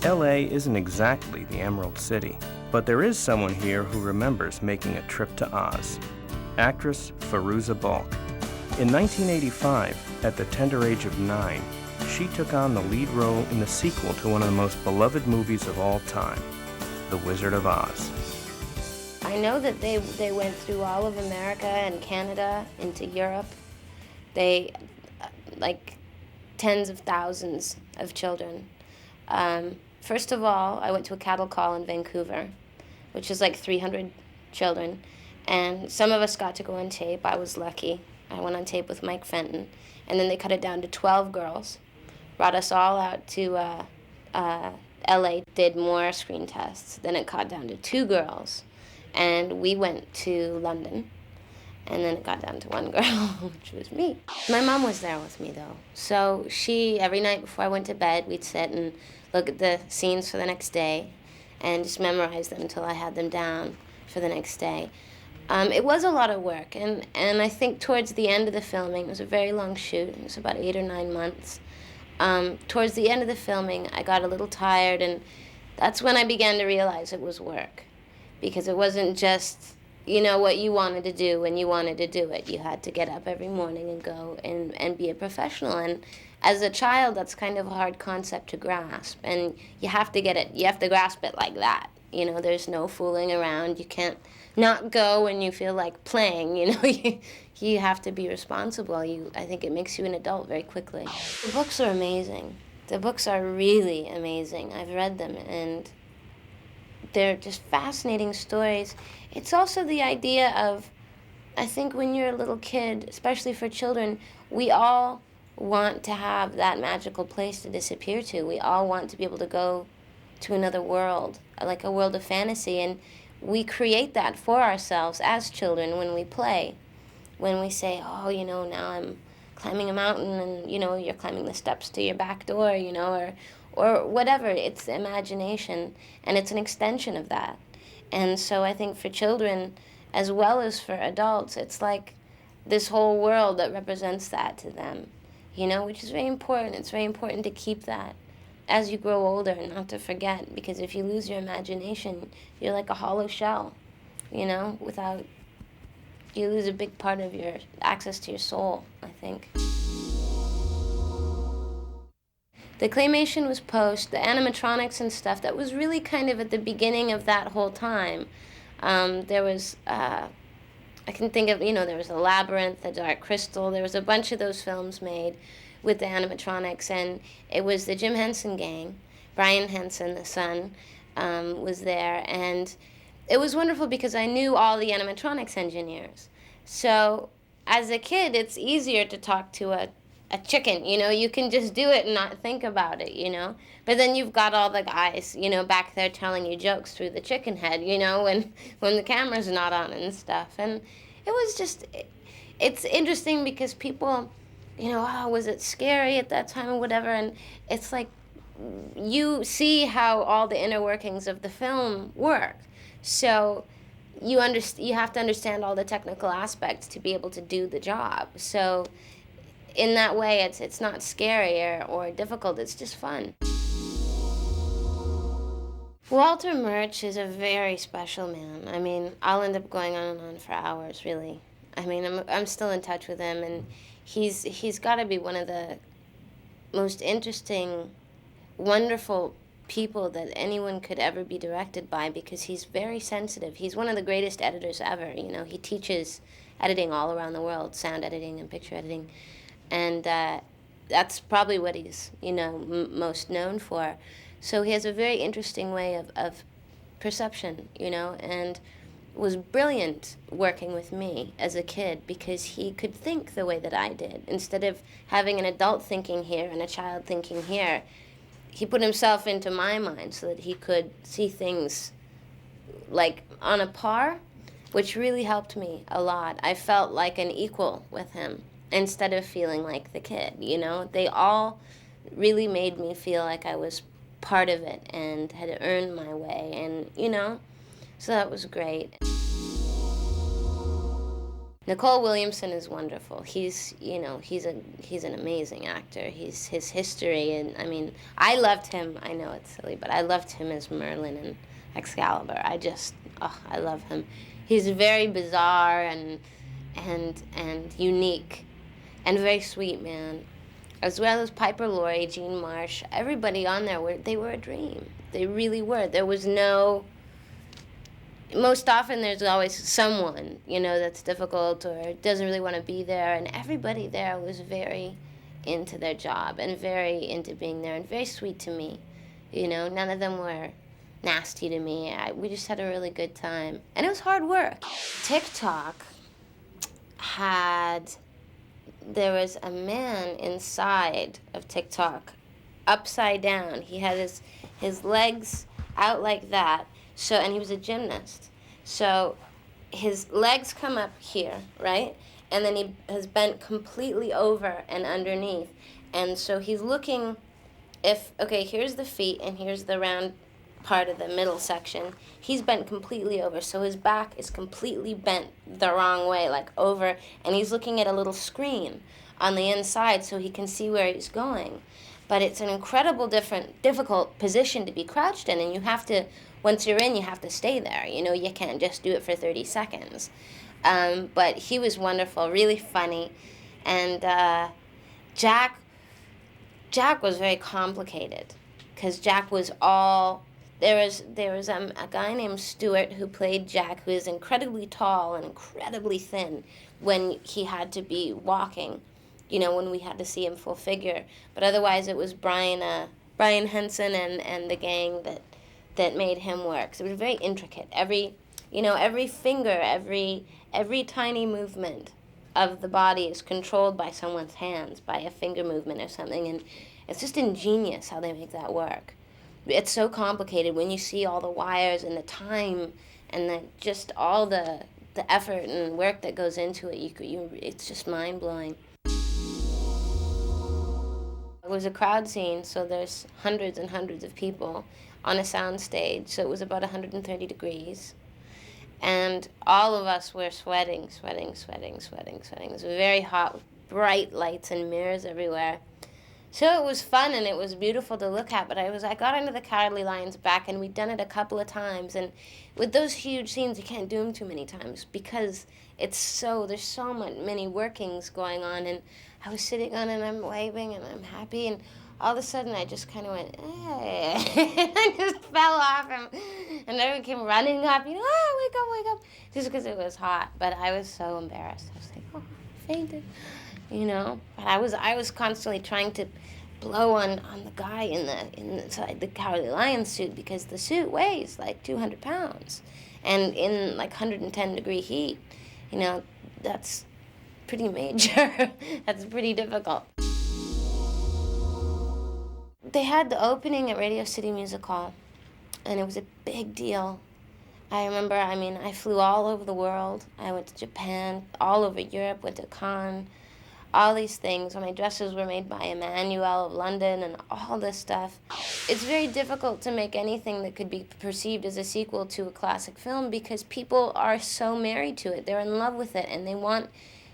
LA isn't exactly the Emerald City, but there is someone here who remembers making a trip to Oz. Actress Fairuza Balk. In 1985, at the tender age of 9, she took on the lead role in the sequel to one of the most beloved movies of all time, The Wizard of Oz. I know that they went through all of America and Canada into Europe. They, like, tens of thousands of children. First of all, I went to a cattle call in Vancouver, which is like 300 children, and some of us got to go on tape. I was lucky. I went on tape with Mike Fenton, and then they cut it down to 12 girls, brought us all out to LA, did more screen tests. Then it cut down to 2 girls, and we went to London, and then it got down to 1 girl, which was me. My mom was there with me, though. So every night before I went to bed, we'd sit and look at the scenes for the next day and just memorize them until I had them down for the next day. It was a lot of work, and I think towards the end of the filming, it was a very long shoot, it was about 8 or 9 months. Towards the end of the filming, I got a little tired, and that's when I began to realize it was work, because it wasn't just, what you wanted to do when you wanted to do it. You had to get up every morning and go and be a professional. And as a child, that's kind of a hard concept to grasp. And you have to grasp it like that. There's no fooling around. You can't not go when you feel like playing, You have to be responsible. I think it makes you an adult very quickly. The books are amazing. The books are really amazing. I've read them, and they're just fascinating stories. It's also the idea of, I think when you're a little kid, especially for children, we all want to have that magical place to disappear to. We all want to be able to go to another world, like a world of fantasy, and we create that for ourselves as children when we play. When we say, now I'm climbing a mountain, and, you're climbing the steps to your back door, or whatever. It's the imagination, and it's an extension of that. And so I think for children, as well as for adults, it's like this whole world that represents that to them, which is very important. It's very important to keep that as you grow older and not to forget, because if you lose your imagination, you're like a hollow shell, you lose a big part of your access to your soul, I think. The claymation was post, the animatronics and stuff, that was really kind of at the beginning of that whole time. There was, I can think of, there was The Labyrinth, The Dark Crystal, there was a bunch of those films made with the animatronics, and it was the Jim Henson gang. Brian Henson, the son, was there, and it was wonderful because I knew all the animatronics engineers. So as a kid, it's easier to talk to a chicken, you can just do it and not think about it, But then you've got all the guys, back there telling you jokes through the chicken head, when the camera's not on and stuff. And it was just, it's interesting because people, was it scary at that time or whatever? And it's like, you see how all the inner workings of the film work. So you have to understand all the technical aspects to be able to do the job. So in that way, it's not scary or difficult, it's just fun. Walter Murch is a very special man. I mean, I'll end up going on and on for hours, really. I mean, I'm still in touch with him, and he's got to be one of the most interesting, wonderful people that anyone could ever be directed by, because he's very sensitive. He's one of the greatest editors ever. He teaches editing all around the world, sound editing and picture editing. And that's probably what he's, most known for. So he has a very interesting way of perception, and was brilliant working with me as a kid because he could think the way that I did. Instead of having an adult thinking here and a child thinking here, he put himself into my mind so that he could see things like on a par, which really helped me a lot. I felt like an equal with him, instead of feeling like the kid, They all really made me feel like I was part of it and had earned my way, and, so that was great. Nicole Williamson is wonderful. He's an amazing actor. His history, and I mean, I loved him. I know it's silly, but I loved him as Merlin in Excalibur. I love him. He's very bizarre and unique, and very sweet man. As well as Piper Laurie, Jean Marsh, everybody on there they were a dream. They really were. There was no. Most often there's always someone, that's difficult or doesn't really want to be there, and everybody there was very into their job and very into being there and very sweet to me. None of them were nasty to me. We just had a really good time, and it was hard work. TikTok there was a man inside of TikTok, upside down. He had his legs out like that. So, and he was a gymnast. So his legs come up here, right? And then he has bent completely over and underneath. And so he's looking, here's the feet and here's the round part of the middle section. He's bent completely over. So his back is completely bent the wrong way, like over. And he's looking at a little screen on the inside so he can see where he's going. But it's an incredible difficult position to be crouched in, and you have to, once you're in, you have to stay there. You can't just do it for 30 seconds. But he was wonderful, really funny. And Jack was very complicated, because Jack was all, there was a guy named Stuart who played Jack, who is incredibly tall and incredibly thin when he had to be walking. When we had to see him full figure. But otherwise it was Brian Henson and the gang that made him work. So it was very intricate. Every finger, every tiny movement of the body is controlled by someone's hands, by a finger movement or something. And it's just ingenious how they make that work. It's so complicated when you see all the wires and the time and just all the effort and work that goes into it. It's just mind-blowing. It was a crowd scene, so there's hundreds and hundreds of people on a sound stage, so it was about 130 degrees. And all of us were sweating. It was very hot, with bright lights and mirrors everywhere. So it was fun and it was beautiful to look at, but I got into the Cowardly Lion's back, and we'd done it a couple of times, and with those huge scenes, you can't do them too many times because there's so many workings going on, and I was sitting on it and I'm waving and I'm happy, and all of a sudden I just kind of went, hey, and I just fell off, and everyone came running up, wake up, just because it was hot, but I was so embarrassed. I was like, oh, I fainted, but I was constantly trying to blow on the guy inside the Cowardly Lion suit, because the suit weighs like 200 pounds, and in like 110 degree heat, that's pretty major. That's pretty difficult. They had the opening at Radio City Music Hall, and it was a big deal. I remember, I flew all over the world. I went to Japan, all over Europe, went to Cannes, all these things. My dresses were made by Emmanuel of London and all this stuff. It's very difficult to make anything that could be perceived as a sequel to a classic film, because people are so married to it. They're in love with it, and they want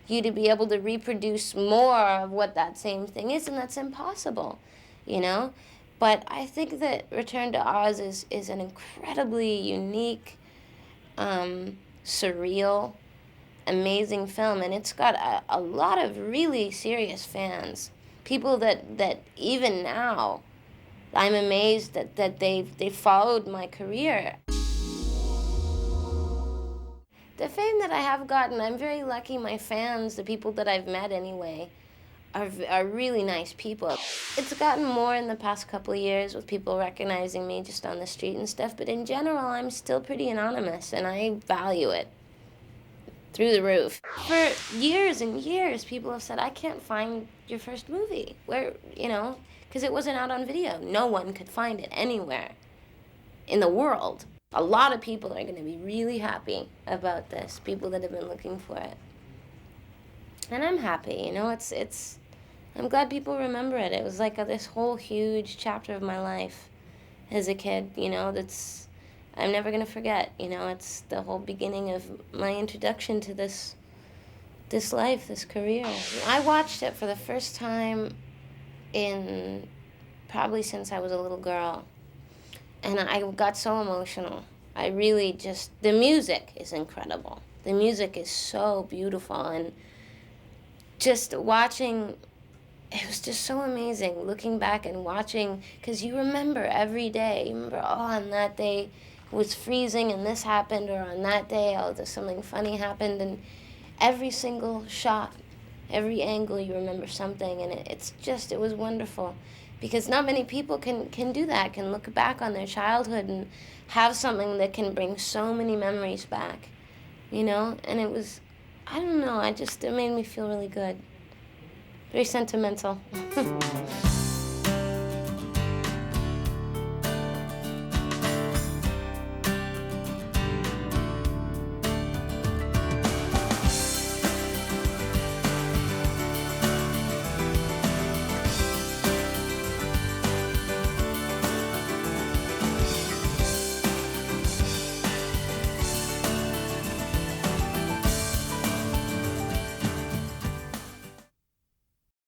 you to be able to reproduce more of what that same thing is, and that's impossible, But I think that Return to Oz is an incredibly unique, surreal, amazing film, and it's got a lot of really serious fans, people that even now, I'm amazed that they followed my career. The fame that I have gotten, I'm very lucky. My fans, the people that I've met anyway, are really nice people. It's gotten more in the past couple of years with people recognizing me just on the street and stuff, but in general, I'm still pretty anonymous, and I value it through the roof. For years and years, people have said, I can't find your first movie. Where, because it wasn't out on video. No one could find it anywhere in the world. A lot of people are going to be really happy about this, people that have been looking for it. And I'm happy, I'm glad people remember it. It was like this whole huge chapter of my life as a kid, that's I'm never going to forget. It's the whole beginning of my introduction to this this life, this career. I watched it for the first time in probably since I was a little girl, and I got so emotional. I really just, the music is incredible. The music is so beautiful, and just watching, it was just so amazing looking back and watching, because you remember every day. You remember, oh, on that day it was freezing and this happened, or on that day, oh, there's something funny happened, and every single shot, every angle, you remember something, and it was wonderful, because not many people can do that, can look back on their childhood and have something that can bring so many memories back, you know, and it was, I don't know, it made me feel really good. Very sentimental.